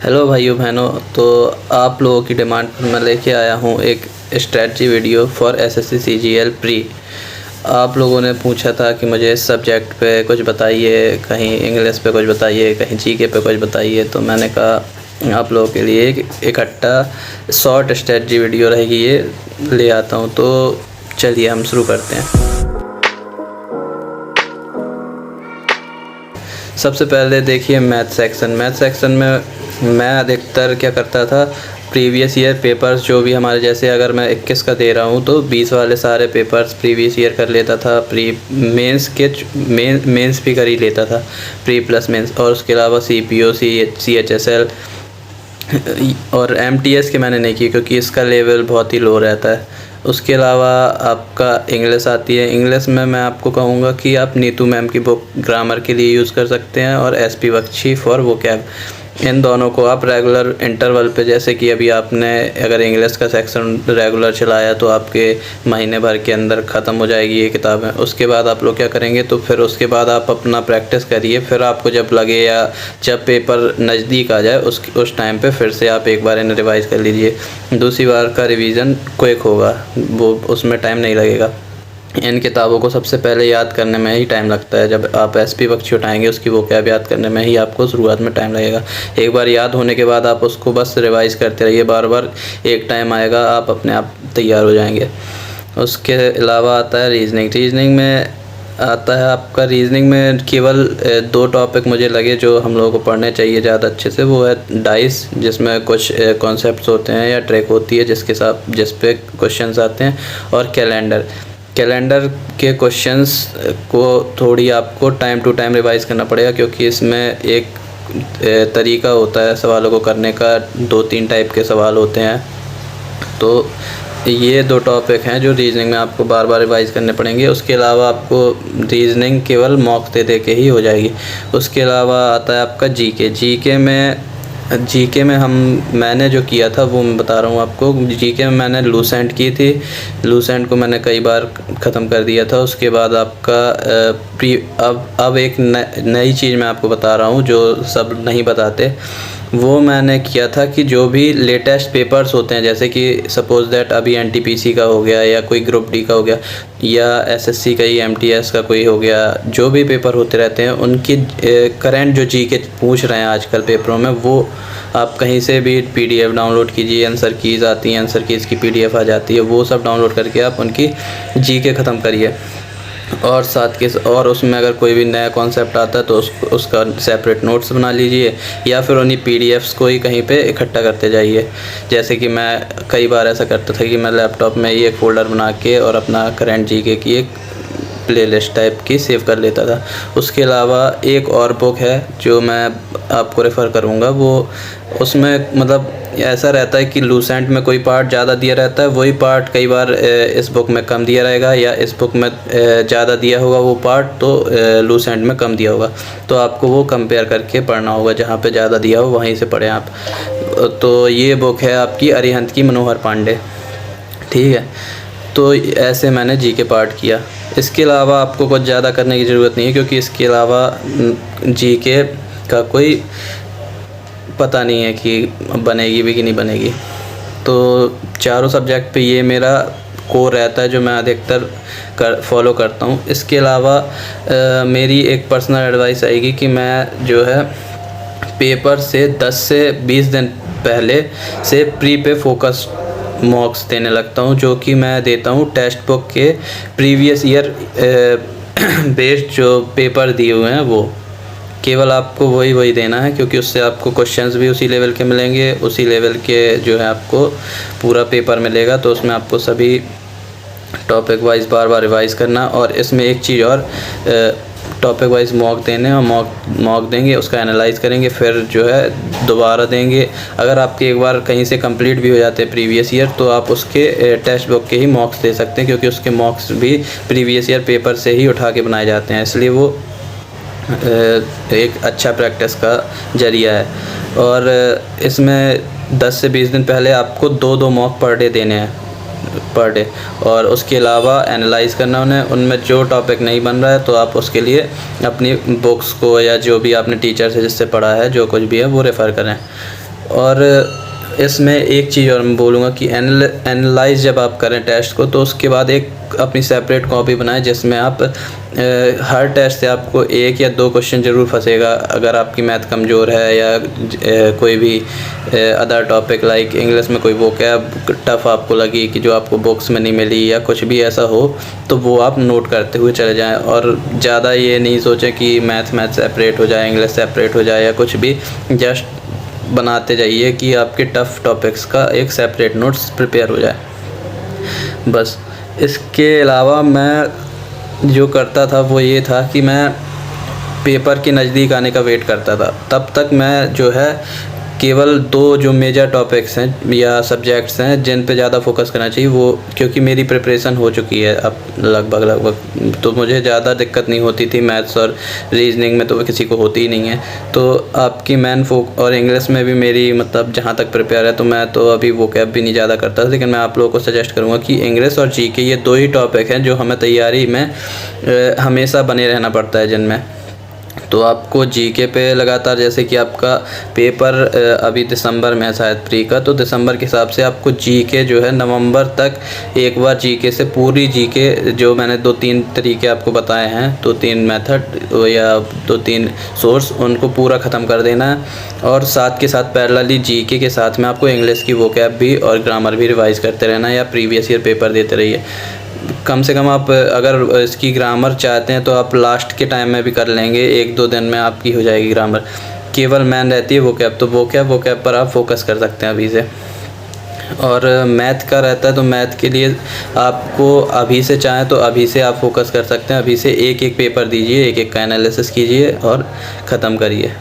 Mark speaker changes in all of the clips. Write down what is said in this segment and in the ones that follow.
Speaker 1: Hello भाइयों बहनों। तो आप लोगों की डिमांड पर मैं लेके आया हूँ एक strategy video for SSC CGL pre. आप लोगों ने पूछा था कि मुझे इस सब्जेक्ट पे कुछ बताइए, कहीं इंग्लिश पे कुछ बताइए, कहीं जीके पे कुछ बताइए। तो मैंने कहा आप लोगों के लिए एक इकट्ठा शॉर्ट स्ट्रेटजी वीडियो रहेगी, ये ले आता हूँ। तो चलिए हम शुरू करते हैं। सबसे पहले देखिए मैथ सेक्शन में मैं अधिकतर क्या करता था, प्रीवियस ईयर पेपर्स जो भी हमारे, जैसे अगर मैं 21 का दे रहा हूँ तो 20 वाले सारे पेपर्स प्रीवियस ईयर कर लेता था। प्री मेंस के मेंस भी कर ही लेता था, प्री प्लस मेंस। और उसके अलावा सीपीओ, सीएचएसएल और एमटीएस के मैंने नहीं किए क्योंकि इसका लेवल बहुत ही लो रहता है। उसके अलावा आपका इंग्लिश आती है। इंग्लिश में मैं आपको कहूँगा कि आप नीतू मैम की बुक ग्रामर के लिए यूज़ कर सकते हैं और एसपी बख्शी फॉर वोकैब। इन दोनों को आप रेगुलर इंटरवल पे, जैसे कि अभी आपने अगर इंग्लिश का सेक्शन रेगुलर चलाया तो आपके महीने भर के अंदर ख़त्म हो जाएगी ये किताबें। उसके बाद आप लोग क्या करेंगे, तो फिर उसके बाद आप अपना प्रैक्टिस करिए। फिर आपको जब लगे या जब पेपर नज़दीक आ जाए उस टाइम पे फिर से आप एक बार इन्हें रिवाइज़ कर लीजिए। दूसरी बार का रिवीजन क्विक होगा, वो उसमें टाइम नहीं लगेगा। इन किताबों को सबसे पहले याद करने में ही टाइम लगता है। जब आप एसपी बख्शी उठाएंगे उसकी वोकैब याद करने में ही आपको शुरुआत में टाइम लगेगा। एक बार याद होने के बाद आप उसको बस रिवाइज़ करते रहिए बार बार। एक टाइम आएगा आप अपने आप तैयार हो जाएंगे। उसके अलावा आता है रीजनिंग में आता है आपका रीजनिंग में केवल 2 टॉपिक मुझे लगे जो हम लोगों को पढ़ने चाहिए ज़्यादा अच्छे से। वो है डाइस, जिसमें कुछ कॉन्सेप्ट्स होते हैं या ट्रैक होती है जिस पे क्वेश्चंस आते हैं, और कैलेंडर के क्वेश्चंस को थोड़ी आपको टाइम टू टाइम रिवाइज़ करना पड़ेगा क्योंकि इसमें एक तरीका होता है सवालों को करने का। 2-3 टाइप के सवाल होते हैं। तो ये 2 टॉपिक हैं जो रीजनिंग में आपको बार बार रिवाइज़ करने पड़ेंगे। उसके अलावा आपको रीजनिंग केवल मॉक दे के ही हो जाएगी। उसके अलावा आता है आपका जीके में मैंने जो किया था वो मैं बता रहा हूँ आपको। जीके में मैंने लूसेंट की थी। लूसेंट को मैंने कई बार ख़त्म कर दिया था। उसके बाद आपका अब एक नई चीज़ मैं आपको बता रहा हूँ जो सब नहीं बताते। वो मैंने किया था कि जो भी लेटेस्ट पेपर्स होते हैं, जैसे कि सपोज़ दैट अभी एनटीपीसी का हो गया या कोई ग्रुप डी का हो गया या एसएससी का ही एमटीएस का कोई हो गया, जो भी पेपर होते रहते हैं उनकी करंट जो जीके पूछ रहे हैं आजकल पेपरों में, वो आप कहीं से भी पीडीएफ डाउनलोड कीजिए। आंसर कीज़ आती हैं, आंसर कीज़ की पीडीएफ आ जाती है, वो सब डाउनलोड करके आप उनकी जीके ख़त्म करिए। और और उसमें अगर कोई भी नया कॉन्सेप्ट आता है तो उसका सेपरेट नोट्स बना लीजिए या फिर उन्हीं पीडीएफ्स को ही कहीं पे इकट्ठा करते जाइए। जैसे कि मैं कई बार ऐसा करता था कि मैं लैपटॉप में ही एक फ़ोल्डर बना के और अपना करंट जीके की एक प्लेलिस्ट टाइप की सेव कर लेता था। उसके अलावा एक और बुक है जो मैं आपको रेफ़र करूँगा। वो उसमें मतलब ऐसा रहता है कि लूसेंट में कोई पार्ट ज़्यादा दिया रहता है, वही पार्ट कई बार इस बुक में कम दिया रहेगा, या इस बुक में ज़्यादा दिया होगा वो पार्ट तो लूसेंट में कम दिया होगा। तो आपको वो कंपेयर करके पढ़ना होगा, जहाँ पे ज़्यादा दिया हो वहीं से पढ़ें आप। तो ये बुक है आपकी अरिहंत की मनोहर पांडे, ठीक है। तो ऐसे मैंने जीके पार्ट किया। इसके अलावा आपको कुछ ज़्यादा करने की ज़रूरत नहीं है क्योंकि इसके अलावा जीके का कोई पता नहीं है कि बनेगी भी कि नहीं बनेगी। तो चारों सब्जेक्ट पे ये मेरा कोर रहता है जो मैं अधिकतर फॉलो करता हूँ। इसके अलावा मेरी एक पर्सनल एडवाइस आएगी कि मैं जो है पेपर से 10 से 20 दिन पहले से प्री पे फोकस मॉक्स देने लगता हूँ, जो कि मैं देता हूँ टेक्स्ट बुक के प्रीवियस ईयर बेस्ड जो पेपर दिए हुए हैं वो। केवल आपको वही देना है क्योंकि उससे आपको क्वेश्चंस भी उसी लेवल के मिलेंगे, उसी लेवल के जो है आपको पूरा पेपर मिलेगा। तो उसमें आपको सभी टॉपिक वाइज बार बार रिवाइज़ करना। और इसमें एक चीज़ और, टॉपिक वाइज मॉक देने और मॉक देंगे, उसका एनालाइज़ करेंगे, फिर जो है दोबारा देंगे। अगर आपके एक बार कहीं से कंप्लीट भी हो जाते हैं प्रीवियस ईयर तो आप उसके टेक्स्ट बुक के ही मॉक्स दे सकते हैं क्योंकि उसके मॉक्स भी प्रीवियस ईयर पेपर से ही उठा के बनाए जाते हैं, इसलिए वो एक अच्छा प्रैक्टिस का ज़रिया है। और इसमें 10 से 20 दिन पहले आपको 2-2 मॉक पर डे देने हैं, पर डे। और उसके अलावा एनालाइज़ करना उनमें जो टॉपिक नहीं बन रहा है तो आप उसके लिए अपनी बुक्स को या जो भी आपने टीचर से जिससे पढ़ा है जो कुछ भी है वो रेफ़र करें। और इसमें एक चीज़ और मैं बोलूँगा कि एनालाइज जब आप करें टेस्ट को, तो उसके बाद एक अपनी सेपरेट कॉपी बनाएं जिसमें आप हर टेस्ट से आपको 1 या 2 क्वेश्चन ज़रूर फंसेगा। अगर आपकी मैथ कमज़ोर है या कोई भी अदर टॉपिक लाइक इंग्लिश में कोई वोकैब टफ़ आपको लगी कि जो आपको बुक्स में नहीं मिली या कुछ भी ऐसा हो, तो वो आप नोट करते हुए चले जाएं। और ज़्यादा ये नहीं सोचें कि मैथ सेपरेट हो जाए, इंग्लिश सेपरेट हो जाए या कुछ भी, जस्ट बनाते जाइए कि आपके टफ़ टॉपिक्स का एक सेपरेट नोट्स प्रिपेयर हो जाए बस। इसके अलावा मैं जो करता था वो ये था कि मैं पेपर के नज़दीक आने का वेट करता था। तब तक मैं जो है केवल 2 जो मेजर टॉपिक्स हैं या सब्जेक्ट्स हैं जिन पे ज़्यादा फोकस करना चाहिए, वो क्योंकि मेरी प्रिपरेशन हो चुकी है अब लगभग, तो मुझे ज़्यादा दिक्कत नहीं होती थी। मैथ्स और रीजनिंग में तो वो किसी को होती ही नहीं है। तो आपकी और इंग्लिश में भी मेरी मतलब जहाँ तक प्रिपेयर है, तो मैं तो अभी वोकैब भी नहीं ज़्यादा करता, लेकिन मैं आप लोगों को सजेस्ट करूँगा कि इंग्लिश और जीके ये 2 ही टॉपिक हैं जो हमें तैयारी में हमेशा बने रहना पड़ता है जिनमें। तो आपको जीके पे लगातार, जैसे कि आपका पेपर अभी दिसंबर में है शायद प्री का, तो दिसंबर के हिसाब से आपको जीके जो है नवंबर तक एक बार जीके से पूरी जीके, जो मैंने 2-3 तरीके आपको बताए हैं, 2-3 मेथड या 2-3 सोर्स, उनको पूरा ख़त्म कर देना है। और साथ के साथ पैरेलली जीके के साथ में आपको इंग्लिश की वोकैब भी और ग्रामर भी रिवाइज़ करते रहना है या प्रीवियस ईयर पेपर देते रहिए। कम से कम आप अगर इसकी ग्रामर चाहते हैं तो आप लास्ट के टाइम में भी कर लेंगे, 1-2 दिन में आपकी हो जाएगी ग्रामर। केवल मैन रहती है वोकैब, तो वोकैब पर आप फोकस कर सकते हैं अभी से। और मैथ का रहता है, तो मैथ के लिए आपको अभी से चाहें तो अभी से आप फोकस कर सकते हैं। अभी से एक पेपर दीजिए, एक का एनालिसिस कीजिए और ख़त्म करिए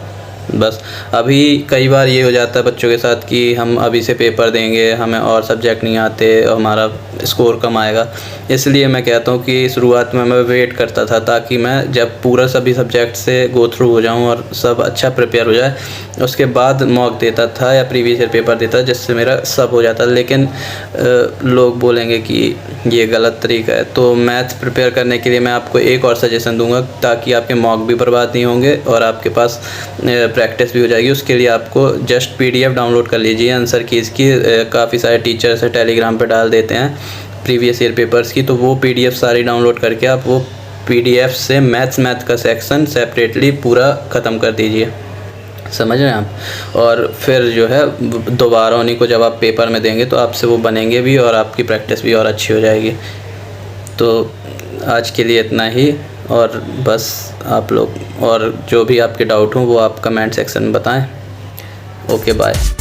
Speaker 1: बस। अभी कई बार ये हो जाता है बच्चों के साथ कि हम अभी से पेपर देंगे, हमें और सब्जेक्ट नहीं आते और हमारा स्कोर कम आएगा। इसलिए मैं कहता हूँ कि शुरुआत में मैं वेट करता था ताकि मैं जब पूरा सभी सब्जेक्ट से गो थ्रू हो जाऊँ और सब अच्छा प्रिपेयर हो जाए, उसके बाद मॉक देता था या प्रीवियस ईयर पेपर देता, जिससे मेरा सब हो जाता। लेकिन लोग बोलेंगे कि ये गलत तरीका है। तो मैथ प्रिपेयर करने के लिए मैं आपको एक और सजेशन दूंगा, ताकि आपके मॉक भी बर्बाद नहीं होंगे और आपके पास प्रैक्टिस भी हो जाएगी। उसके लिए आपको जस्ट PDF डाउनलोड कर लीजिए आंसर की। इसकी काफ़ी सारे टीचर्स टेलीग्राम पे डाल देते हैं प्रीवियस ईयर पेपर्स की, तो वो PDF सारी डाउनलोड करके आप वो PDF से मैथ का सेक्शन सेपरेटली पूरा ख़त्म कर दीजिए। समझ रहे हैं आप? और फिर जो है दोबारा उन्हीं को जब आप पेपर में देंगे तो आपसे वो बनेंगे भी और आपकी प्रैक्टिस भी और अच्छी हो जाएगी। तो आज के लिए इतना ही, और बस आप लोग और जो भी आपके डाउट हों वो आप कमेंट सेक्शन में बताएं। Okay bye.